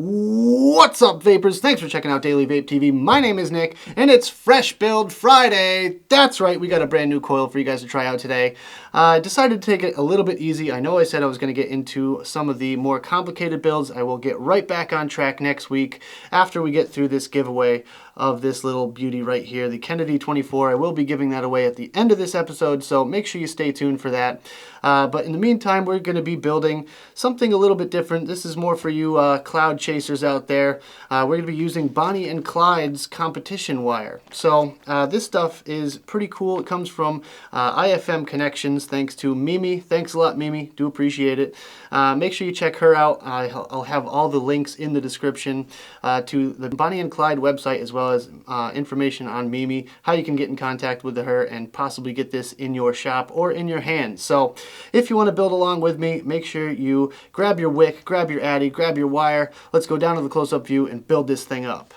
What's up, vapors? Thanks for checking out Daily Vape TV. My name is Nick, and it's Fresh Build Friday. That's right, we got a brand new coil for you guys to try out today. I decided to take it a little bit easy. I know I said I was going to get into some of the more complicated builds. I will get right back on track next week after we get through this giveaway of this little beauty right here, the Kennedy 24. I will be giving that away at the end of this episode, so make sure you stay tuned for that. But in the meantime, we're going to be building something a little bit different. This is more for you cloud chasers out there. We're going to be using Bonnie and Clyde's competition wire. So this stuff is pretty cool. It comes from IFM Connections, thanks to Mimi. Thanks a lot, Mimi. Do appreciate it. Make sure you check her out. I'll have all the links in the description to the Bonnie and Clyde website, as well as information on Mimi, how you can get in contact with her and possibly get this in your shop or in your hands. So if you want to build along with me, make sure you grab your wick, grab your addy, grab your wire. Let's go down to the close-up view and build this thing up.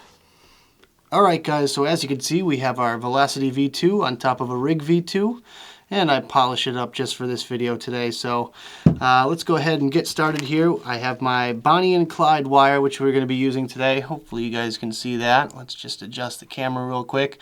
Alright guys, so as you can see, we have our Velocity V2 on top of a Rig V2, and I polish it up just for this video today. So let's go ahead and get started here. I have my Bonnie and Clyde wire, which we're going to be using today. Hopefully you guys can see that. Let's just adjust the camera real quick.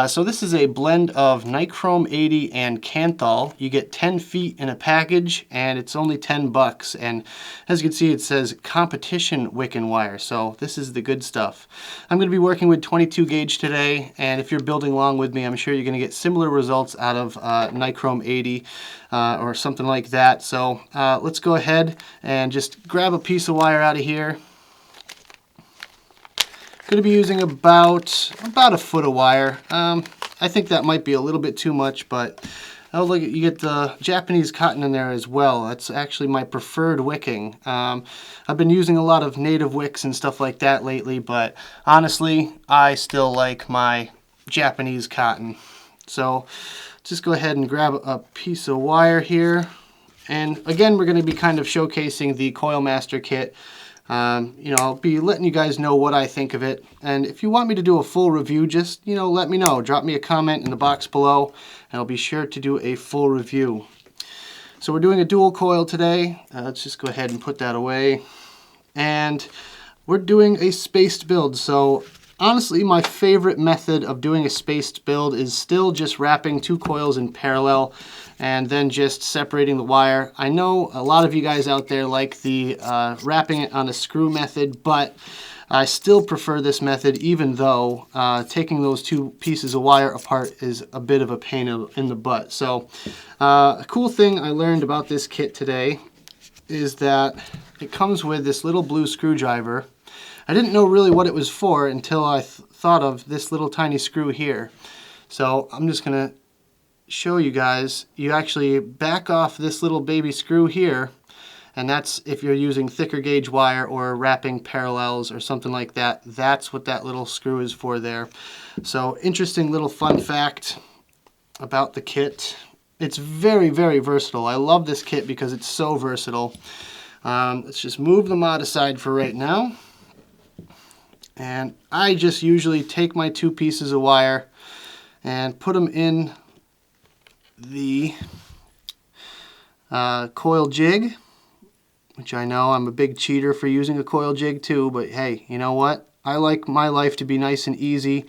So this is a blend of Nichrome 80 and Kanthal. You get 10 feet in a package, and it's only $10. And as you can see, it says competition wick and wire. So this is the good stuff. I'm going to be working with 22 gauge today, and if you're building along with me, I'm sure you're going to get similar results out of Nichrome 80 or something like that. So let's go ahead and just grab a piece of wire out of here. Going to be using about a foot of wire. I think that might be a little bit too much, but oh, look, you get the Japanese cotton in there as well. That's actually my preferred wicking. I've been using a lot of native wicks and stuff like that lately, but honestly, I still like my Japanese cotton. So just go ahead and grab a piece of wire here. And again, we're going to be kind of showcasing the Coil Master kit. You know, I'll be letting you guys know what I think of it. And if you want me to do a full review, just, you know, let me know. Drop me a comment in the box below, and I'll be sure to do a full review. So we're doing a dual coil today. Let's just go ahead and put that away. And we're doing a spaced build. So honestly, my favorite method of doing a spaced build is still just wrapping two coils in parallel and then just separating the wire. I know a lot of you guys out there like the wrapping it on a screw method, but I still prefer this method, even though taking those two pieces of wire apart is a bit of a pain in the butt. So a cool thing I learned about this kit today is that it comes with this little blue screwdriver. I didn't know really what it was for until I thought of this little tiny screw here. So I'm just going to show you guys. You actually back off this little baby screw here, and that's if you're using thicker gauge wire or wrapping parallels or something like that. That's what that little screw is for there. So interesting little fun fact about the kit. It's very, very versatile. I love this kit because it's so versatile. Let's just move the mod aside for right now. And I just usually take my two pieces of wire and put them in the coil jig, which I know I'm a big cheater for using a coil jig too, but hey, you know what? I like my life to be nice and easy.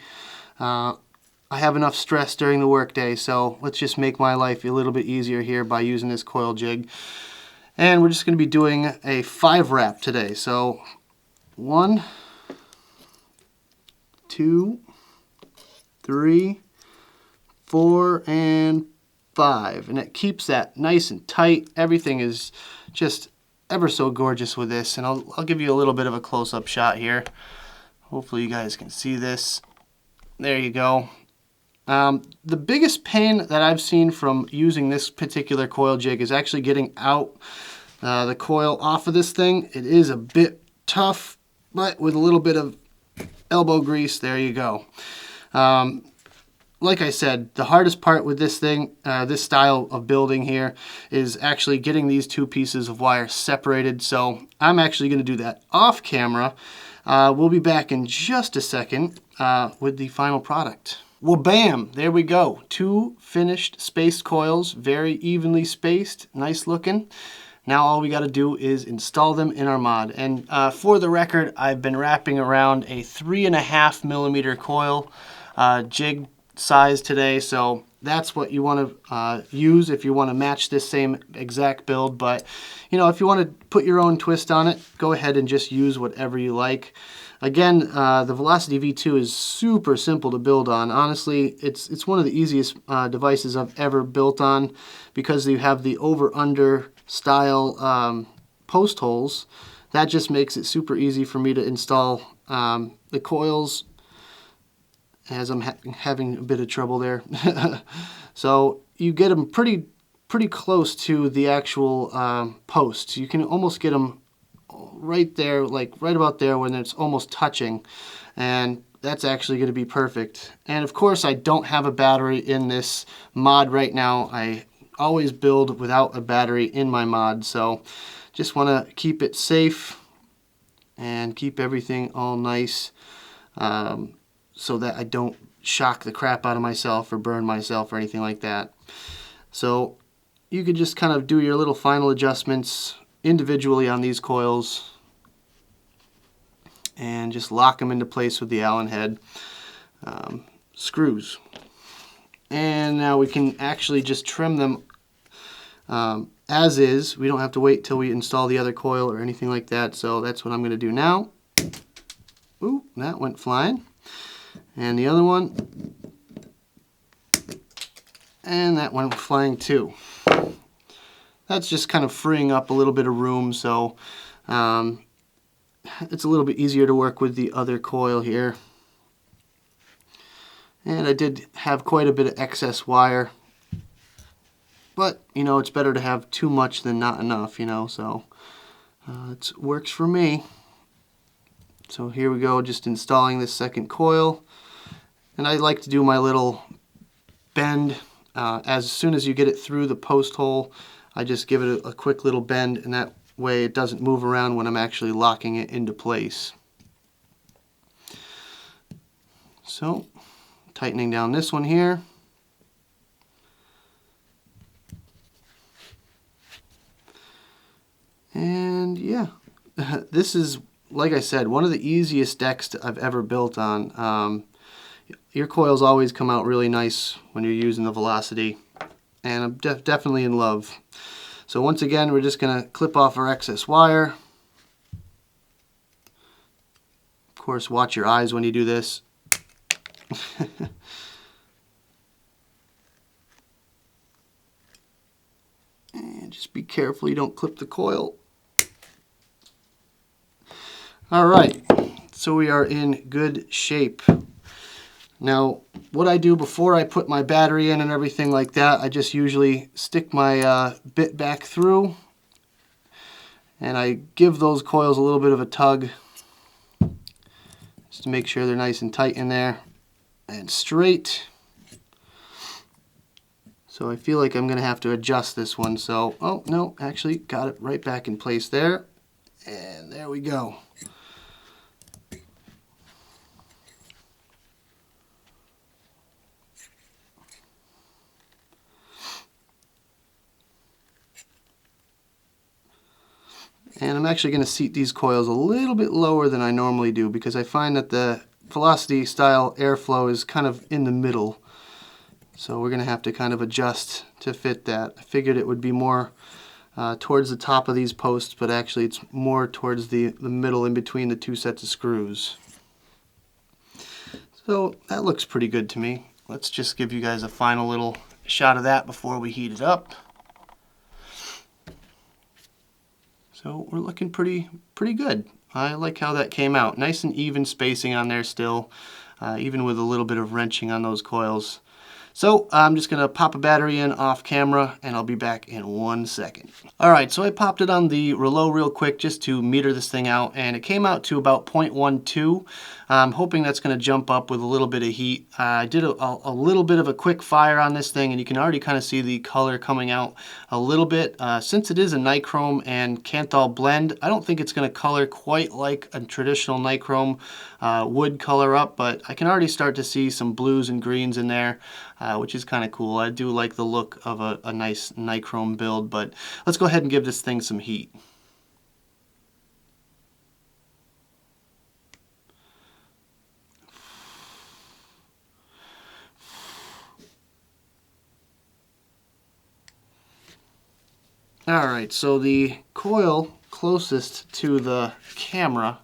I have enough stress during the workday, so let's just make my life a little bit easier here by using this coil jig. And we're just going to be doing a 5 wrap today. So 1, 2, 3, 4, and 5, and it keeps that nice and tight. Everything is just ever so gorgeous with this, and I'll give you a little bit of a close-up shot here. Hopefully you guys can see this. There you go. The biggest pain that I've seen from using this particular coil jig is actually getting out the coil off of this thing. It is a bit tough, but with a little bit of elbow grease, there you go. Like I said, the hardest part with this thing, this style of building here, is actually getting these two pieces of wire separated. So I'm actually going to do that off camera. We'll be back in just a second with the final product. Well, bam, there we go. 2 finished spaced coils, very evenly spaced, nice looking. Now all we got to do is install them in our mod. And for the record, I've been wrapping around a 3.5 millimeter coil jig size today, so that's what you want to use if you want to match this same exact build. But you know, if you want to put your own twist on it, go ahead and just use whatever you like. Again, the Velocity V2 is super simple to build on. Honestly, it's one of the easiest devices I've ever built on, because you have the over-under style post holes. That just makes it super easy for me to install the coils, as I'm having a bit of trouble there. So you get them pretty close to the actual posts. You can almost get them right there, like right about there when it's almost touching, and that's actually going to be perfect. And of course, I don't have a battery in this mod right now. I always build without a battery in my mod, so just want to keep it safe and keep everything all nice, so that I don't shock the crap out of myself or burn myself or anything like that. So you could just kind of do your little final adjustments individually on these coils and just lock them into place with the Allen head screws. And now we can actually just trim them as is. We don't have to wait till we install the other coil or anything like that, so that's what I'm going to do now. Ooh, that went flying. And the other one, and that went flying too. That's just kind of freeing up a little bit of room, so it's a little bit easier to work with the other coil here. And I did have quite a bit of excess wire, but you know, it's better to have too much than not enough, you know, so it works for me. So here we go, just installing this second coil. And I like to do my little bend as soon as you get it through the post hole. I just give it a quick little bend, and that way it doesn't move around when I'm actually locking it into place. So, tightening down this one here. And yeah, this is, like I said, one of the easiest decks I've ever built on. Your coils always come out really nice when you're using the Velocity, and I'm definitely in love. So once again, we're just going to clip off our excess wire. Of course, watch your eyes when you do this. And just be careful you don't clip the coil. Alright, so we are in good shape. Now, what I do before I put my battery in and everything like that, I just usually stick my bit back through, and I give those coils a little bit of a tug just to make sure they're nice and tight in there and straight. So I feel like I'm going to have to adjust this one. So, oh no, actually got it right back in place there, and there we go. And I'm actually going to seat these coils a little bit lower than I normally do, because I find that the Velocity style airflow is kind of in the middle. So we're going to have to kind of adjust to fit that. I figured it would be more towards the top of these posts, but actually it's more towards the middle in between the two sets of screws. So that looks pretty good to me. Let's just give you guys a final little shot of that before we heat it up. So we're looking pretty good. I like how that came out. Nice and even spacing on there still, even with a little bit of wrenching on those coils. So I'm just going to pop a battery in off camera, and I'll be back in 1 second. Alright, so I popped it on the Rouleau real quick just to meter this thing out, and it came out to about 0.12. I'm hoping that's going to jump up with a little bit of heat. I did a little bit of a quick fire on this thing, and you can already kind of see the color coming out a little bit. Since it is a nichrome and Kanthal blend, I don't think it's going to color quite like a traditional nichrome would color up, but I can already start to see some blues and greens in there. which is kind of cool. I do like the look of a nice nichrome build, but let's go ahead and give this thing some heat. Alright, so the coil closest to the camera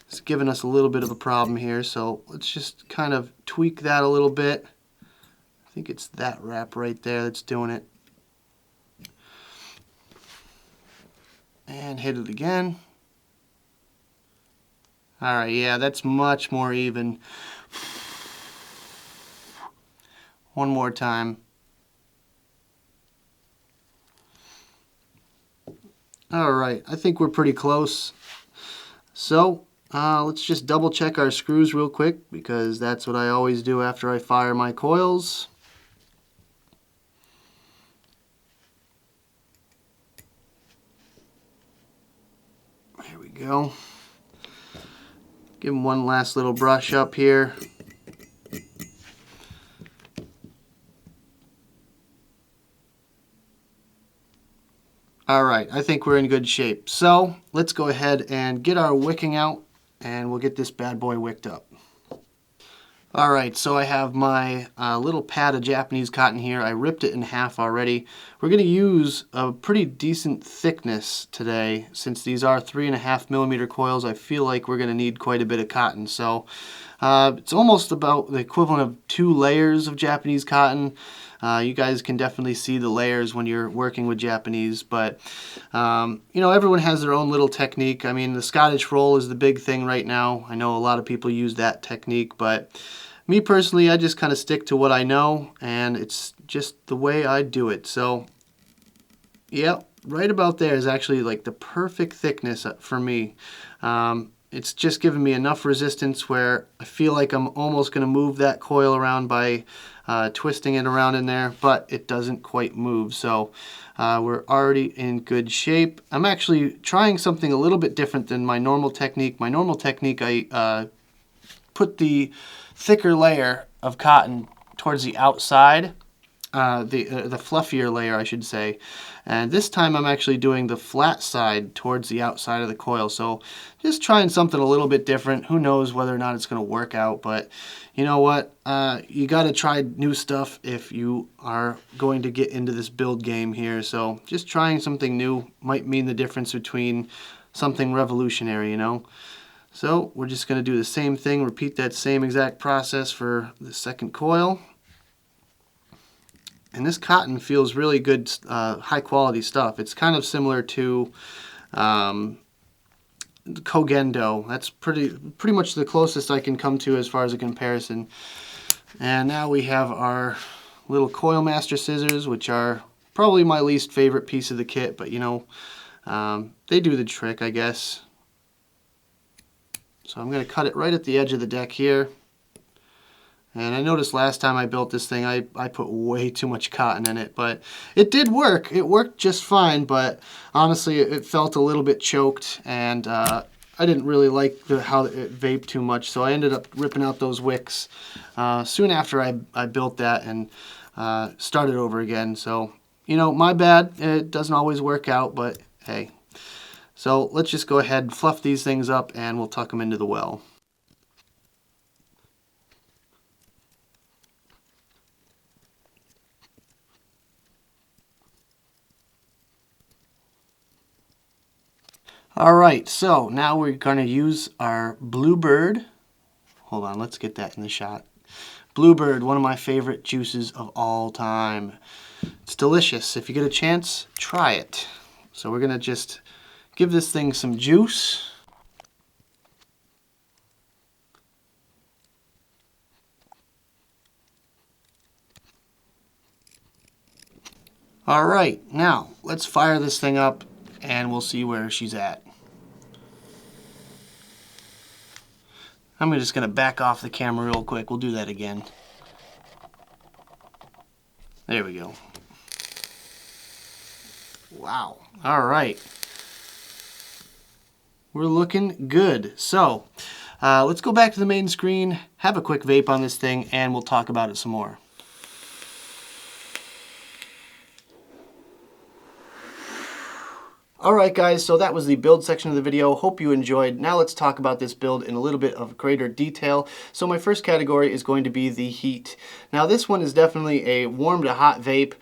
is giving us a little bit of a problem here, so let's just kind of tweak that a little bit. I think it's that wrap right there that's doing it. And hit it again. Alright, yeah, that's much more even. One more time. Alright, I think we're pretty close. So, let's just double check our screws real quick, because that's what I always do after I fire my coils. There we go. Give them one last little brush up here. Alright, I think we're in good shape. So, let's go ahead and get our wicking out, and we'll get this bad boy wicked up. Alright, so I have my little pad of Japanese cotton here. I ripped it in half already. We're going to use a pretty decent thickness today. Since these are 3.5mm coils, I feel like we're going to need quite a bit of cotton. So, it's almost about the equivalent of 2 layers of Japanese cotton. You guys can definitely see the layers when you're working with Japanese, but you know, everyone has their own little technique. I mean, the Scottish roll is the big thing right now. I know a lot of people use that technique, but me personally, I just kind of stick to what I know, and it's just the way I do it. So, yeah, right about there is actually like the perfect thickness for me. It's just giving me enough resistance where I feel like I'm almost going to move that coil around by twisting it around in there, but it doesn't quite move. So we're already in good shape. I'm actually trying something a little bit different than my normal technique. My normal technique, I put the thicker layer of cotton towards the outside, the fluffier layer, I should say. And this time I'm actually doing the flat side towards the outside of the coil. So just trying something a little bit different. Who knows whether or not it's going to work out, but you know what? You got to try new stuff if you are going to get into this build game here. So just trying something new might mean the difference between something revolutionary, you know? So we're just going to do the same thing, repeat that same exact process for the second coil. And this cotton feels really good, high quality stuff. It's kind of similar to Kogendo. That's pretty much the closest I can come to as far as a comparison. And now we have our little coil master scissors, which are probably my least favorite piece of the kit, but you know, they do the trick, I guess. So I'm going to cut it right at the edge of the deck here. And I noticed last time I built this thing, I put way too much cotton in it, but it did work. It worked just fine, but honestly, it felt a little bit choked, and I didn't really like how it vaped too much, so I ended up ripping out those wicks soon after I built that and started over again. So, you know, my bad. It doesn't always work out, but hey. So let's just go ahead and fluff these things up, and we'll tuck them into the well. Alright, so now we're going to use our Bluebird. Hold on, let's get that in the shot. Bluebird, one of my favorite juices of all time. It's delicious. If you get a chance, try it. So we're going to just give this thing some juice. Alright, now let's fire this thing up and we'll see where she's at. I'm just going to back off the camera real quick. We'll do that again. There we go. Wow. All right. We're looking good. So let's go back to the main screen, have a quick vape on this thing, and we'll talk about it some more. Alright guys, so that was the build section of the video. Hope you enjoyed. Now let's talk about this build in a little bit of greater detail. So my first category is going to be the heat. Now this one is definitely a warm to hot vape.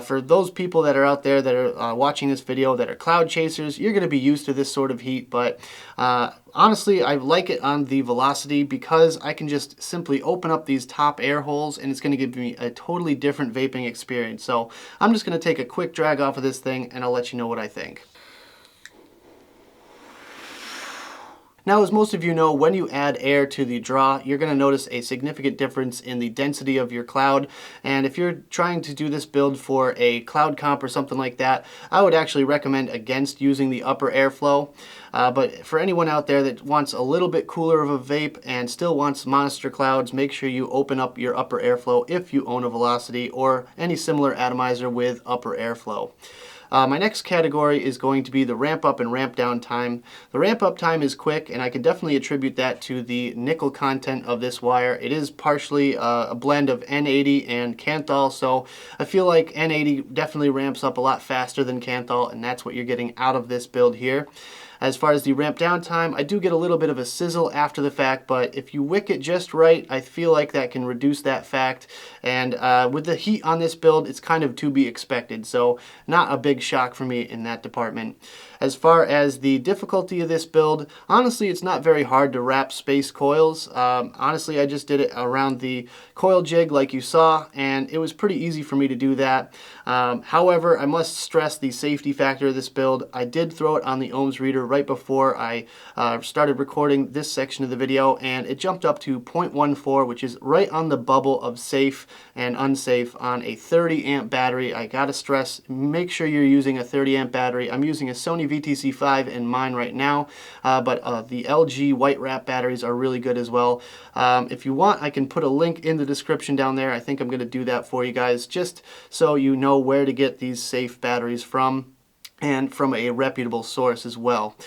For those people that are out there that are watching this video that are cloud chasers, you're going to be used to this sort of heat, but honestly, I like it on the velocity because I can just simply open up these top air holes and it's going to give me a totally different vaping experience. So I'm just going to take a quick drag off of this thing and I'll let you know what I think. Now, as most of you know, when you add air to the draw, you're going to notice a significant difference in the density of your cloud. And if you're trying to do this build for a cloud comp or something like that, I would actually recommend against using the upper airflow. But for anyone out there that wants a little bit cooler of a vape and still wants monster clouds, make sure you open up your upper airflow if you own a Velocity or any similar atomizer with upper airflow. My next category is going to be the ramp up and ramp down time. The ramp up time is quick, and I can definitely attribute that to the nickel content of this wire. It is partially a blend of N80 and Kanthal, so I feel like N80 definitely ramps up a lot faster than Kanthal, and that's what you're getting out of this build here. As far as the ramp down time, I do get a little bit of a sizzle after the fact, but if you wick it just right, I feel like that can reduce that fact. And with the heat on this build, it's kind of to be expected, so not a big shock for me in that department. As far as the difficulty of this build, honestly, it's not very hard to wrap space coils. Honestly, I just did it around the coil jig like you saw, and it was pretty easy for me to do that. However, I must stress the safety factor of this build. I did throw it on the ohms reader right before I started recording this section of the video, and it jumped up to 0.14, which is right on the bubble of safe and unsafe on a 30 amp battery. I gotta stress, make sure you're using a 30 amp battery. I'm using a Sony VTC5 in mine right now, but the LG white wrap batteries are really good as well. If you want, I can put a link in the description down there. I think I'm gonna do that for you guys, just so you know where to get these safe batteries from, and from a reputable source as well.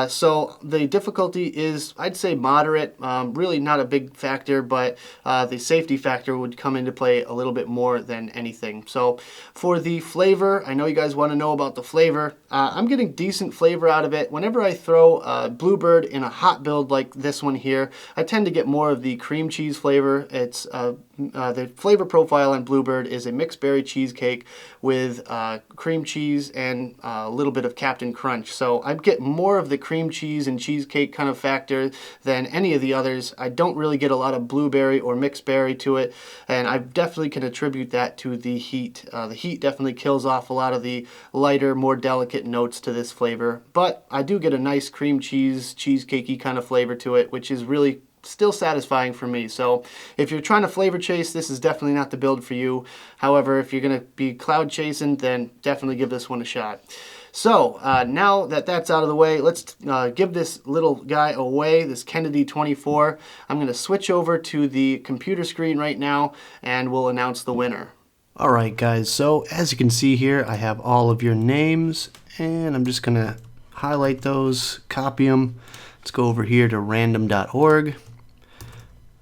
So the difficulty is, I'd say, moderate, really not a big factor, but the safety factor would come into play a little bit more than anything. So for the flavor, I know you guys want to know about the flavor. I'm getting decent flavor out of it. Whenever I throw Bluebird in a hot build like this one here, I tend to get more of the cream cheese flavor. It's the flavor profile on Bluebird is a mixed berry cheesecake with cream cheese and a little bit of Captain Crunch. So I get more of the cream cheese and cheesecake kind of factor than any of the others. I don't really get a lot of blueberry or mixed berry to it, and I definitely can attribute that to the heat. The heat definitely kills off a lot of the lighter, more delicate notes to this flavor, but I do get a nice cream cheese, cheesecakey kind of flavor to it, which is really still satisfying for me. So if you're trying to flavor chase, this is definitely not the build for you. However, if you're going to be cloud chasing, then definitely give this one a shot. So now that that's out of the way, let's give this little guy away, this Kennedy 24. I'm going to switch over to the computer screen right now and we'll announce the winner. Alright guys, so as you can see here, I have all of your names and I'm just going to highlight those, copy them. Let's go over here to random.org.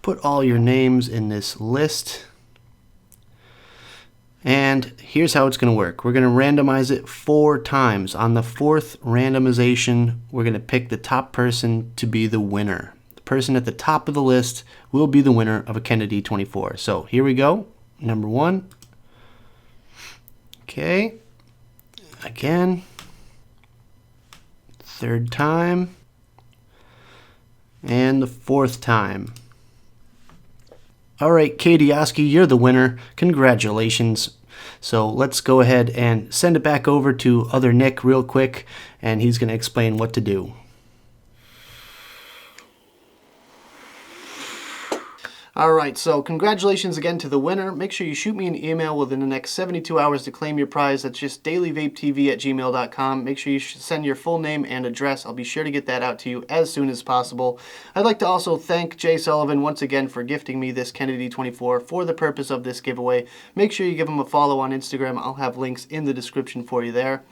Put all your names in this list. And here's how it's going to work. We're going to randomize it 4 times. On the 4th randomization, we're going to pick the top person to be the winner. The person at the top of the list will be the winner of a Kennedy 24. So here we go. Number 1. Okay. Again. 3rd time. And the 4th time. Alright, Katie Oski, you're the winner. Congratulations. So let's go ahead and send it back over to other Nick real quick, and he's going to explain what to do. Alright, so congratulations again to the winner. Make sure you shoot me an email within the next 72 hours to claim your prize. That's just dailyvapetv@gmail.com. Make sure you send your full name and address. I'll be sure to get that out to you as soon as possible. I'd like to also thank Jay Sullivan once again for gifting me this Kennedy 24 for the purpose of this giveaway. Make sure you give him a follow on Instagram. I'll have links in the description for you there.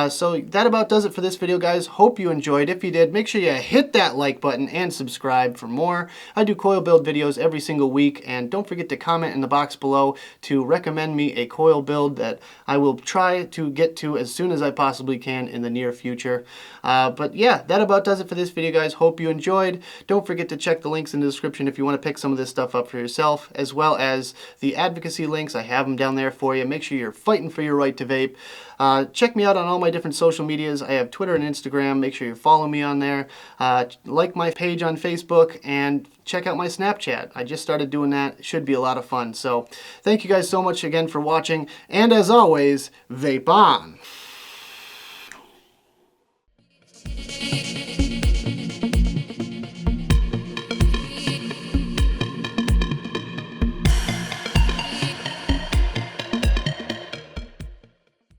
So that about does it for this video, guys. Hope you enjoyed. If you did, make sure you hit that like button and subscribe for more. I do coil build videos every every single week, and don't forget to comment in the box below to recommend me a coil build that I will try to get to as soon as I possibly can in the near future. But yeah, that about does it for this video, guys. Hope you enjoyed. Don't forget to check the links in the description if you want to pick some of this stuff up for yourself, as well as the advocacy links. I have them down there for you. Make sure you're fighting for your right to vape. Check me out on all my different social medias. I have Twitter and Instagram. Make sure you follow me on there. Like my page on Facebook and check out my Snapchat. I just started doing that. It should be a lot of fun. So thank you guys so much again for watching. And as always, vape on.